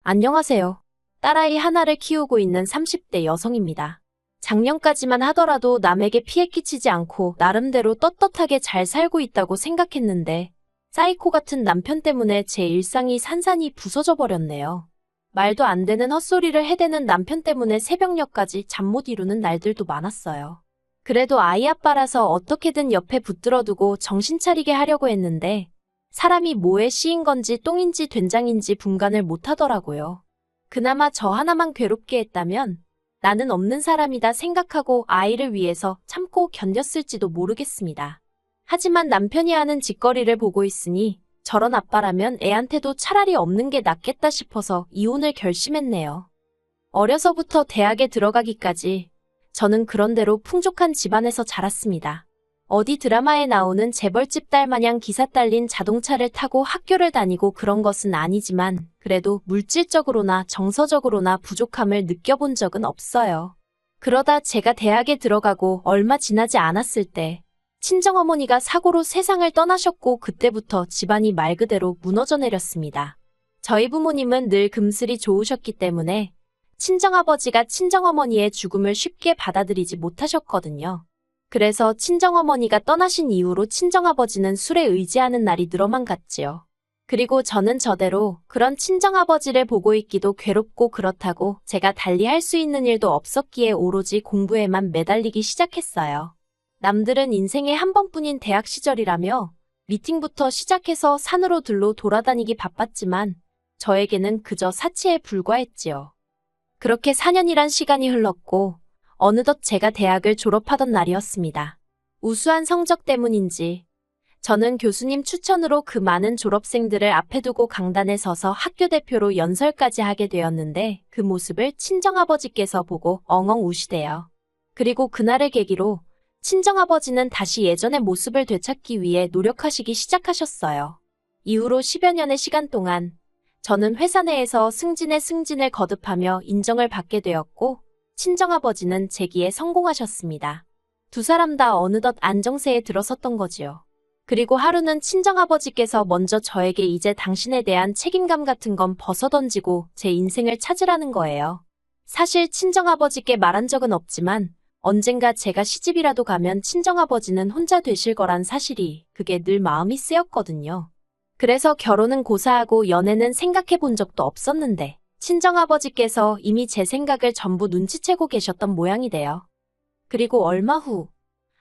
안녕하세요. 딸아이 하나를 키우고 있는 30대 여성입니다. 작년까지만 하더라도 남에게 피해 끼치지 않고 나름대로 떳떳하게 잘 살고 있다고 생각했는데 사이코 같은 남편 때문에 제 일상이 산산이 부서져 버렸네요. 말도 안 되는 헛소리를 해대는 남편 때문에 새벽녘까지 잠 못 이루는 날들도 많았어요. 그래도 아이 아빠라서 어떻게든 옆에 붙들어두고 정신 차리게 하려고 했는데 사람이 뭐에 씌인 건지 똥인지 된장인지 분간을 못하더라고요. 그나마 저 하나만 괴롭게 했다면 나는 없는 사람이다 생각하고 아이를 위해서 참고 견뎠을지도 모르겠습니다. 하지만 남편이 하는 짓거리를 보고 있으니 저런 아빠라면 애한테도 차라리 없는 게 낫겠다 싶어서 이혼을 결심했네요. 어려서부터 대학에 들어가기까지 저는 그런대로 풍족한 집안에서 자랐습니다. 어디 드라마에 나오는 재벌집 딸 마냥 기사 딸린 자동차를 타고 학교를 다니고 그런 것은 아니지만 그래도 물질적으로나 정서적으로나 부족함을 느껴본 적은 없어요. 그러다 제가 대학에 들어가고 얼마 지나지 않았을 때 친정어머니가 사고로 세상을 떠나셨고 그때부터 집안이 말 그대로 무너져 내렸습니다. 저희 부모님은 늘 금슬이 좋으셨기 때문에 친정아버지가 친정어머니의 죽음을 쉽게 받아들이지 못하셨거든요. 그래서 친정어머니가 떠나신 이후로 친정아버지는 술에 의지하는 날이 늘어만 갔지요. 그리고 저는 저대로 그런 친정아버지를 보고 있기도 괴롭고 그렇다고 제가 달리 할 수 있는 일도 없었기에 오로지 공부에만 매달리기 시작했어요. 남들은 인생에 한 번뿐인 대학 시절이라며 미팅부터 시작해서 산으로 들로 돌아다니기 바빴지만 저에게는 그저 사치에 불과했지요. 그렇게 4년이란 시간이 흘렀고 어느덧 제가 대학을 졸업하던 날이었습니다. 우수한 성적 때문인지 저는 교수님 추천으로 그 많은 졸업생들을 앞에 두고 강단에 서서 학교 대표로 연설까지 하게 되었는데 그 모습을 친정아버지께서 보고 엉엉 우시대요. 그리고 그날을 계기로 친정아버지는 다시 예전의 모습을 되찾기 위해 노력하시기 시작하셨어요. 이후로 10여 년의 시간 동안 저는 회사 내에서 승진에 승진을 거듭하며 인정을 받게 되었고 친정아버지는 재기에 성공하셨습니다. 두 사람 다 어느덧 안정세에 들어섰던 거지요. 그리고 하루는 친정아버지께서 먼저 저에게 이제 당신에 대한 책임감 같은 건 벗어던지고 제 인생을 찾으라는 거예요. 사실 친정아버지께 말한 적은 없지만 언젠가 제가 시집이라도 가면 친정아버지는 혼자 되실 거란 사실이 그게 늘 마음이 쓰였거든요. 그래서 결혼은 고사하고 연애는 생각해 본 적도 없었는데 친정아버지께서 이미 제 생각을 전부 눈치채고 계셨던 모양이 돼요. 그리고 얼마 후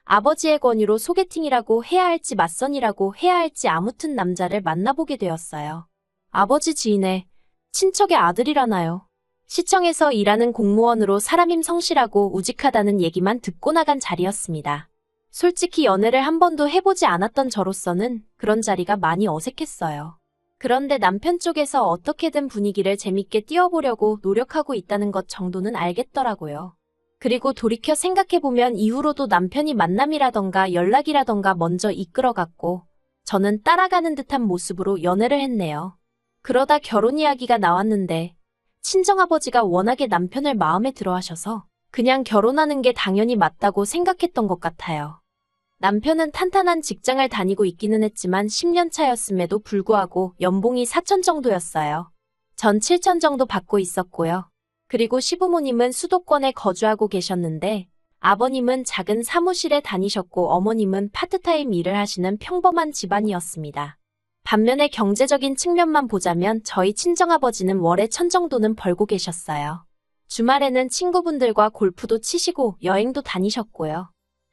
아버지의 권유로 소개팅이라고 해야 할지 맞선이라고 해야 할지 아무튼 남자를 만나보게 되었어요. 아버지 지인의 친척의 아들이라나요. 시청에서 일하는 공무원으로 사람임 성실하고 우직하다는 얘기만 듣고 나간 자리였습니다. 솔직히 연애를 한 번도 해보지 않았던 저로서는 그런 자리가 많이 어색했어요. 그런데 남편 쪽에서 어떻게든 분위기를 재밌게 띄워보려고 노력하고 있다는 것 정도는 알겠더라고요. 그리고 돌이켜 생각해보면 이후로도 남편이 만남이라던가 연락이라던가 먼저 이끌어갔고 저는 따라가는 듯한 모습으로 연애를 했네요. 그러다 결혼 이야기가 나왔는데 친정아버지가 워낙에 남편을 마음에 들어 하셔서 그냥 결혼하는 게 당연히 맞다고 생각했던 것 같아요. 남편은 탄탄한 직장을 다니고 있기는 했지만 10년 차였음에도 불구하고 연봉이 4천 정도였어요. 전 7천 정도 받고 있었고요. 그리고 시부모님은 수도권에 거주하고 계셨는데 아버님은 작은 사무실에 다니셨고 어머님은 파트타임 일을 하시는 평범한 집안이었습니다. 반면에 경제적인 측면만 보자면 저희 친정아버지는 월에 1천 정도는 벌고 계셨어요. 주말에는 친구분들과 골프도 치시고 여행도 다니셨고요.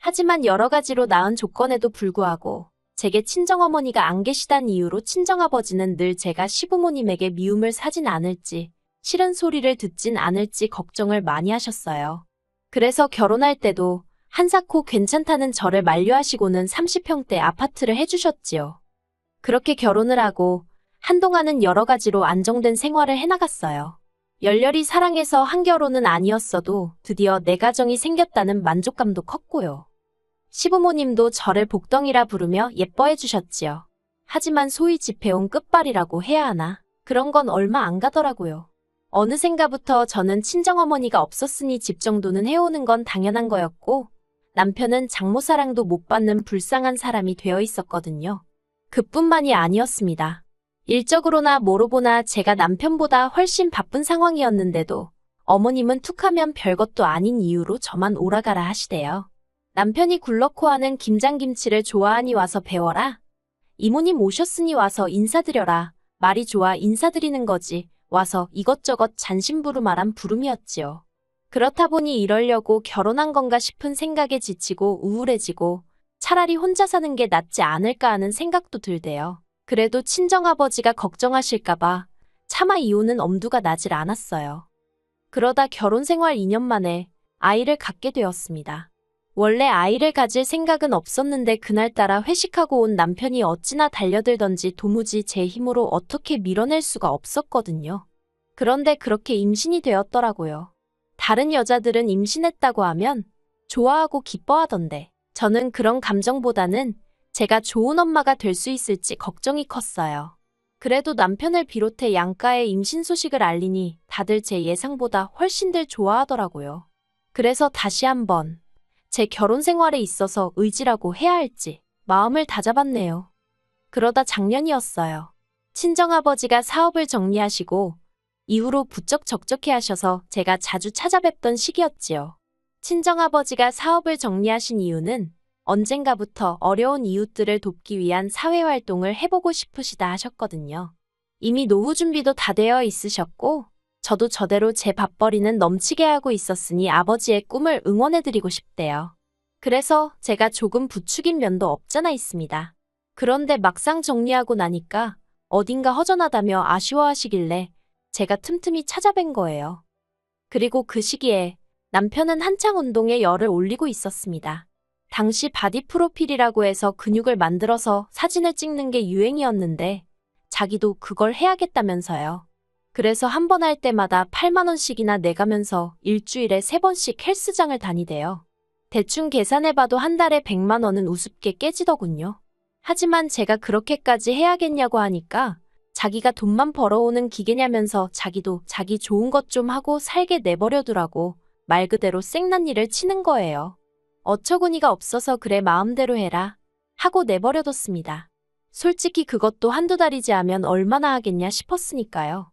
하지만 여러 가지로 나은 조건에도 불구하고 제게 친정어머니가 안 계시단 이유로 친정아버지는 늘 제가 시부모님에게 미움을 사진 않을지 싫은 소리를 듣진 않을지 걱정을 많이 하셨어요. 그래서 결혼할 때도 한사코 괜찮다는 저를 만류하시고는 30평대 아파트를 해주셨지요. 그렇게 결혼을 하고 한동안은 여러 가지로 안정된 생활을 해나갔어요. 열렬히 사랑해서 한 결혼은 아니었어도 드디어 내 가정이 생겼다는 만족감도 컸고요. 시부모님도 저를 복덩이라 부르며 예뻐해 주셨지요. 하지만 소위 집해온 끝발이라고 해야 하나? 그런 건 얼마 안 가더라고요. 어느샌가부터 저는 친정어머니가 없었으니 집 정도는 해오는 건 당연한 거였고 남편은 장모사랑도 못 받는 불쌍한 사람이 되어 있었거든요. 그뿐만이 아니었습니다. 일적으로나 뭐로 보나 제가 남편보다 훨씬 바쁜 상황이었는데도 어머님은 툭하면 별것도 아닌 이유로 저만 오라가라 하시대요. 남편이 굴러코 하는 김장김치를 좋아하니 와서 배워라. 이모님 오셨으니 와서 인사드려라. 말이 좋아 인사드리는 거지. 와서 이것저것 잔심부름하란 부름이었지요. 그렇다 보니 이러려고 결혼한 건가 싶은 생각에 지치고 우울해지고 차라리 혼자 사는 게 낫지 않을까 하는 생각도 들대요. 그래도 친정아버지가 걱정하실까봐 차마 이혼은 엄두가 나질 않았어요. 그러다 결혼 생활 2년 만에 아이를 갖게 되었습니다. 원래 아이를 가질 생각은 없었는데 그날따라 회식하고 온 남편이 어찌나 달려들던지 도무지 제 힘으로 어떻게 밀어낼 수가 없었거든요. 그런데 그렇게 임신이 되었더라고요. 다른 여자들은 임신했다고 하면 좋아하고 기뻐하던데 저는 그런 감정보다는 제가 좋은 엄마가 될 수 있을지 걱정이 컸어요. 그래도 남편을 비롯해 양가의 임신 소식을 알리니 다들 제 예상보다 훨씬들 좋아하더라고요. 그래서 다시 한번 제 결혼 생활에 있어서 의지라고 해야 할지 마음을 다잡았네요. 그러다 작년이었어요. 친정아버지가 사업을 정리하시고 이후로 부쩍 적적해 하셔서 제가 자주 찾아뵙던 시기였지요. 친정아버지가 사업을 정리하신 이유는 언젠가부터 어려운 이웃들을 돕기 위한 사회활동을 해보고 싶으시다 하셨거든요. 이미 노후 준비도 다 되어 있으셨고 저도 저대로 제 밥벌이는 넘치게 하고 있었으니 아버지의 꿈을 응원해드리고 싶대요. 그래서 제가 조금 부추긴 면도 없잖아 있습니다. 그런데 막상 정리하고 나니까 어딘가 허전하다며 아쉬워하시길래 제가 틈틈이 찾아뵌 거예요. 그리고 그 시기에 남편은 한창 운동에 열을 올리고 있었습니다. 당시 바디 프로필이라고 해서 근육을 만들어서 사진을 찍는 게 유행이었는데 자기도 그걸 해야겠다면서요. 그래서 한 번 할 때마다 8만 원씩이나 내가면서 일주일에 3번씩 헬스장을 다니대요. 대충 계산해봐도 한 달에 100만 원은 우습게 깨지더군요. 하지만 제가 그렇게까지 해야겠냐고 하니까 자기가 돈만 벌어오는 기계냐면서 자기도 자기 좋은 것 좀 하고 살게 내버려두라고 말 그대로 생난리를 치는 거예요. 어처구니가 없어서 그래 마음대로 해라 하고 내버려뒀습니다. 솔직히 그것도 한두 달이지 하면 얼마나 하겠냐 싶었으니까요.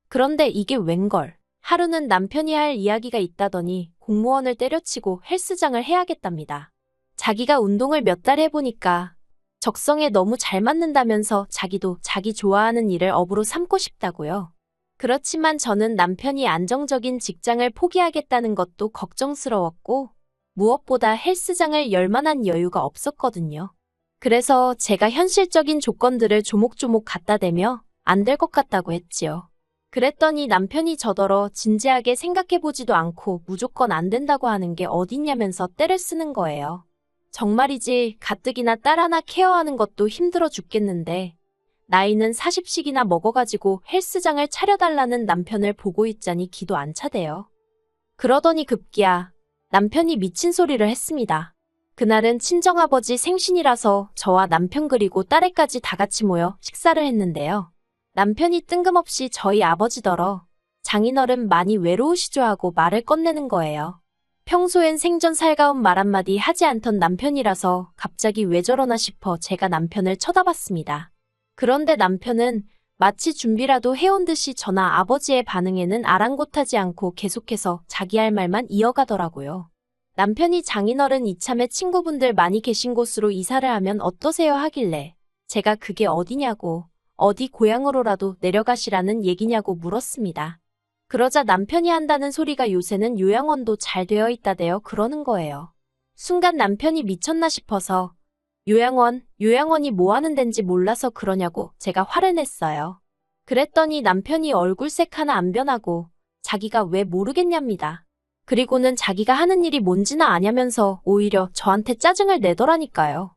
그런데 이게 웬걸. 하루는 남편이 할 이야기가 있다더니 공무원을 때려치고 헬스장을 해야겠답니다. 자기가 운동을 몇 달 해보니까 적성에 너무 잘 맞는다면서 자기도 자기 좋아하는 일을 업으로 삼고 싶다고요. 그렇지만 저는 남편이 안정적인 직장을 포기하겠다는 것도 걱정스러웠고 무엇보다 헬스장을 열 만한 여유가 없었거든요. 그래서 제가 현실적인 조건들을 조목조목 갖다 대며 안 될 것 같다고 했지요. 그랬더니 남편이 저더러 진지하게 생각해보지도 않고 무조건 안 된다고 하는 게 어딨냐면서 떼를 쓰는 거예요. 정말이지 가뜩이나 딸 하나 케어하는 것도 힘들어 죽겠는데 나이는 40씩이나 먹어가지고 헬스장을 차려달라는 남편을 보고 있자니 기도 안 차대요. 그러더니 급기야 남편이 미친 소리를 했습니다. 그날은 친정아버지 생신이라서 저와 남편 그리고 딸애까지 다 같이 모여 식사를 했는데요. 남편이 뜬금없이 저희 아버지더러 장인어른 많이 외로우시죠 하고 말을 꺼내는 거예요. 평소엔 생전 살가운 말 한마디 하지 않던 남편이라서 갑자기 왜 저러나 싶어 제가 남편을 쳐다봤습니다. 그런데 남편은 마치 준비라도 해온 듯이 저나 아버지의 반응에는 아랑곳하지 않고 계속해서 자기 할 말만 이어가더라고요. 남편이 장인어른 이참에 친구분들 많이 계신 곳으로 이사를 하면 어떠세요 하길래 제가 그게 어디냐고 어디 고향으로라도 내려가시라는 얘기냐고 물었습니다. 그러자 남편이 한다는 소리가 요새는 요양원도 잘 되어 있다대요 그러는 거예요. 순간 남편이 미쳤나 싶어서 요양원이 뭐 하는 덴지 몰라서 그러냐고 제가 화를 냈어요. 그랬더니 남편이 얼굴색 하나 안 변하고 자기가 왜 모르겠냐입니다. 그리고는 자기가 하는 일이 뭔지나 아냐면서 오히려 저한테 짜증을 내더라니까요.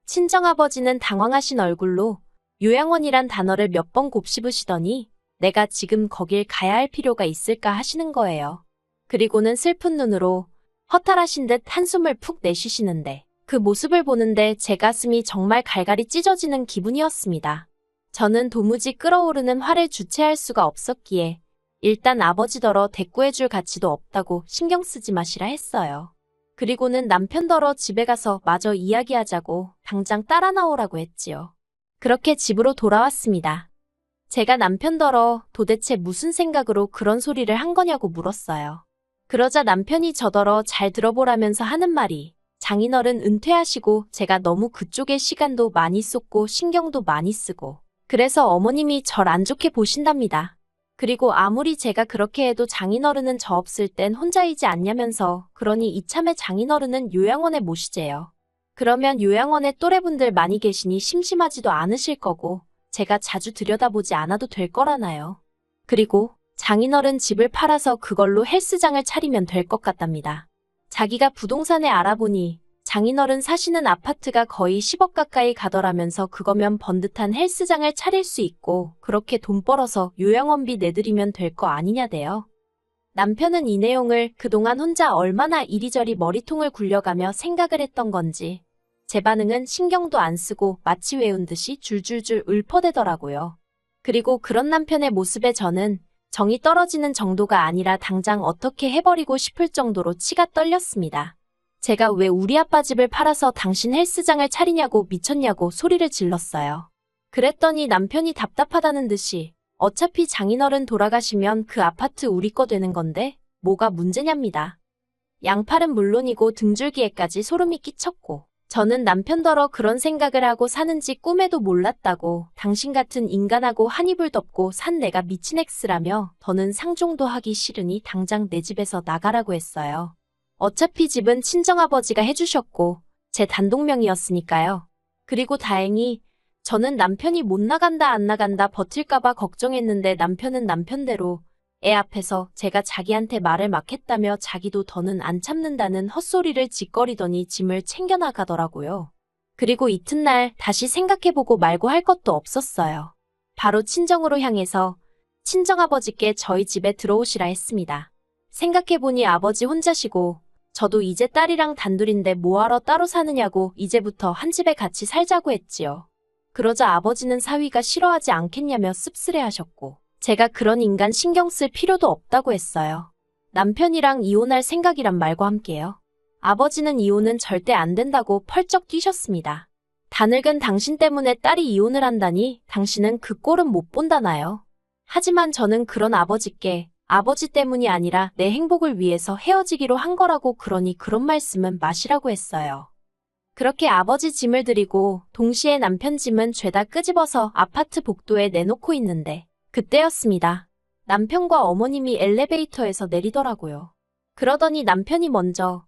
친정아버지는 당황하신 얼굴로 요양원이란 단어를 몇 번 곱씹으시더니 내가 지금 거길 가야 할 필요가 있을까 하시는 거예요. 그리고는 슬픈 눈으로 허탈하신 듯 한숨을 푹 내쉬시는데 그 모습을 보는데 제 가슴이 정말 갈갈이 찢어지는 기분이었습니다. 저는 도무지 끓어오르는 화를 주체할 수가 없었기에 일단 아버지더러 대꾸해줄 가치도 없다고 신경 쓰지 마시라 했어요. 그리고는 남편더러 집에 가서 마저 이야기하자고 당장 따라 나오라고 했지요. 그렇게 집으로 돌아왔습니다. 제가 남편더러 도대체 무슨 생각으로 그런 소리를 한 거냐고 물었어요. 그러자 남편이 저더러 잘 들어보라면서 하는 말이 장인어른 은퇴하시고 제가 너무 그쪽에 시간도 많이 쏟고 신경도 많이 쓰고 그래서 어머님이 절 안 좋게 보신답니다. 그리고 아무리 제가 그렇게 해도 장인어른은 저 없을 땐 혼자이지 않냐면서 그러니 이참에 장인어른은 요양원에 모시재요. 그러면 요양원에 또래분들 많이 계시니 심심하지도 않으실 거고 제가 자주 들여다보지 않아도 될 거라나요. 그리고 장인어른 집을 팔아서 그걸로 헬스장을 차리면 될 것 같답니다. 자기가 부동산에 알아보니 장인어른 사시는 아파트가 거의 10억 가까이 가더라면서 그거면 번듯한 헬스장을 차릴 수 있고 그렇게 돈 벌어서 요양원비 내드리면 될 거 아니냐대요. 남편은 이 내용을 그동안 혼자 얼마나 이리저리 머리통을 굴려가며 생각을 했던 건지 제 반응은 신경도 안 쓰고 마치 외운 듯이 줄줄줄 읊어대더라고요. 그리고 그런 남편의 모습에 저는 정이 떨어지는 정도가 아니라 당장 어떻게 해버리고 싶을 정도로 치가 떨렸습니다. 제가 왜 우리 아빠 집을 팔아서 당신 헬스장을 차리냐고 미쳤냐고 소리를 질렀어요. 그랬더니 남편이 답답하다는 듯이 어차피 장인어른 돌아가시면 그 아파트 우리 거 되는 건데 뭐가 문제냐입니다. 양팔은 물론이고 등줄기에까지 소름이 끼쳤고 저는 남편더러 그런 생각을 하고 사는지 꿈에도 몰랐다고 당신 같은 인간하고 한 이불 덮고 산 내가 미친 X라며 더는 상종도 하기 싫으니 당장 내 집에서 나가라고 했어요. 어차피 집은 친정아버지가 해주셨고 제 단독명이었으니까요. 그리고 다행히 저는 남편이 못 나간다 안 나간다 버틸까봐 걱정했는데 남편은 남편대로 애 앞에서 제가 자기한테 말을 막 했다며 자기도 더는 안 참는다는 헛소리를 짓거리더니 짐을 챙겨 나가더라고요. 그리고 이튿날 다시 생각해보고 말고 할 것도 없었어요. 바로 친정으로 향해서 친정아버지께 저희 집에 들어오시라 했습니다. 생각해보니 아버지 혼자시고 저도 이제 딸이랑 단둘인데 뭐하러 따로 사느냐고 이제부터 한 집에 같이 살자고 했지요. 그러자 아버지는 사위가 싫어하지 않겠냐며 씁쓸해하셨고 제가 그런 인간 신경 쓸 필요도 없다고 했어요. 남편이랑 이혼할 생각이란 말과 함께요. 아버지는 이혼은 절대 안 된다고 펄쩍 뛰셨습니다. 다늙은 당신 때문에 딸이 이혼을 한다니 당신은 그 꼴은 못 본다나요. 하지만 저는 그런 아버지께 아버지 때문이 아니라 내 행복을 위해서 헤어지기로 한 거라고 그러니 그런 말씀은 마시라고 했어요. 그렇게 아버지 짐을 드리고 동시에 남편 짐은 죄다 끄집어서 아파트 복도에 내놓고 있는데 그때였습니다. 남편과 어머님이 엘리베이터에서 내리더라고요. 그러더니 남편이 먼저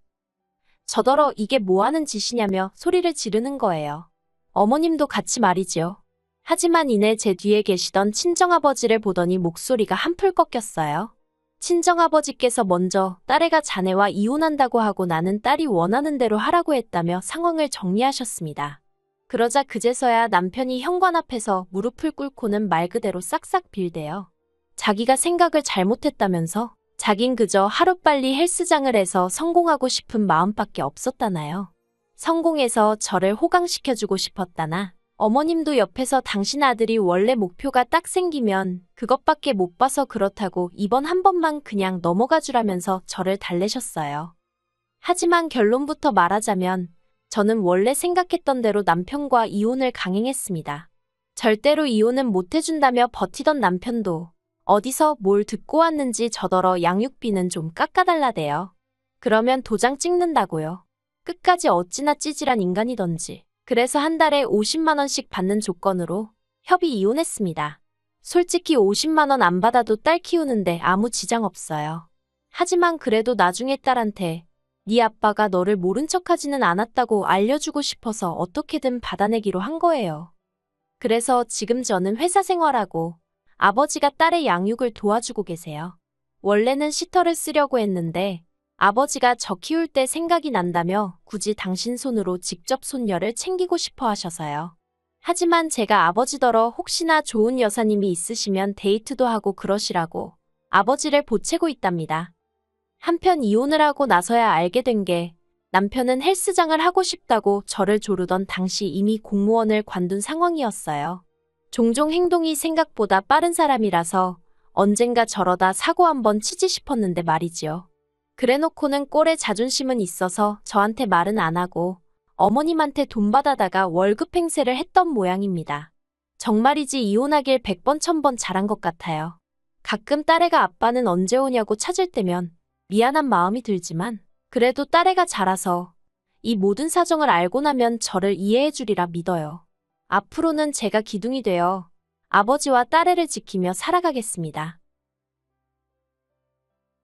저더러 이게 뭐하는 짓이냐며 소리를 지르는 거예요. 어머님도 같이 말이지요. 하지만 이내 제 뒤에 계시던 친정아버지를 보더니 목소리가 한풀 꺾였어요. 친정아버지께서 먼저 딸애가 자네와 이혼한다고 하고 나는 딸이 원하는 대로 하라고 했다며 상황을 정리하셨습니다. 그러자 그제서야 남편이 현관 앞에서 무릎을 꿇고는 말 그대로 싹싹 빌대요. 자기가 생각을 잘못했다면서 자긴 그저 하루빨리 헬스장을 해서 성공하고 싶은 마음밖에 없었다나요. 성공해서 저를 호강시켜주고 싶었다나 어머님도 옆에서 당신 아들이 원래 목표가 딱 생기면 그것밖에 못 봐서 그렇다고 이번 한 번만 그냥 넘어가 주라면서 저를 달래셨어요. 하지만 결론부터 말하자면 저는 원래 생각했던 대로 남편과 이혼을 강행했습니다. 절대로 이혼은 못 해준다며 버티던 남편도 어디서 뭘 듣고 왔는지 저더러 양육비는 좀 깎아달라대요. 그러면 도장 찍는다고요. 끝까지 어찌나 찌질한 인간이던지. 그래서 한 달에 50만 원씩 받는 조건으로 협의 이혼했습니다. 솔직히 50만 원 안 받아도 딸 키우는데 아무 지장 없어요. 하지만 그래도 나중에 딸한테 네 아빠가 너를 모른 척하지는 않았다고 알려주고 싶어서 어떻게든 받아내기로 한 거예요. 그래서 지금 저는 회사 생활하고 아버지가 딸의 양육을 도와주고 계세요. 원래는 시터를 쓰려고 했는데 아버지가 저 키울 때 생각이 난다며 굳이 당신 손으로 직접 손녀를 챙기고 싶어 하셔서요. 하지만 제가 아버지더러 혹시나 좋은 여사님이 있으시면 데이트도 하고 그러시라고 아버지를 보채고 있답니다. 한편 이혼을 하고 나서야 알게 된 게 남편은 헬스장을 하고 싶다고 저를 조르던 당시 이미 공무원을 관둔 상황이었어요. 종종 행동이 생각보다 빠른 사람이라서 언젠가 저러다 사고 한번 치지 싶었는데 말이지요. 그래놓고는 꼴에 자존심은 있어서 저한테 말은 안 하고 어머님한테 돈 받아다가 월급 행세를 했던 모양입니다. 정말이지 이혼하길 100번 1000번 잘한 것 같아요. 가끔 딸애가 아빠는 언제 오냐고 찾을 때면 미안한 마음이 들지만 그래도 딸애가 자라서 이 모든 사정을 알고 나면 저를 이해해 주리라 믿어요. 앞으로는 제가 기둥이 되어 아버지와 딸애를 지키며 살아가겠습니다.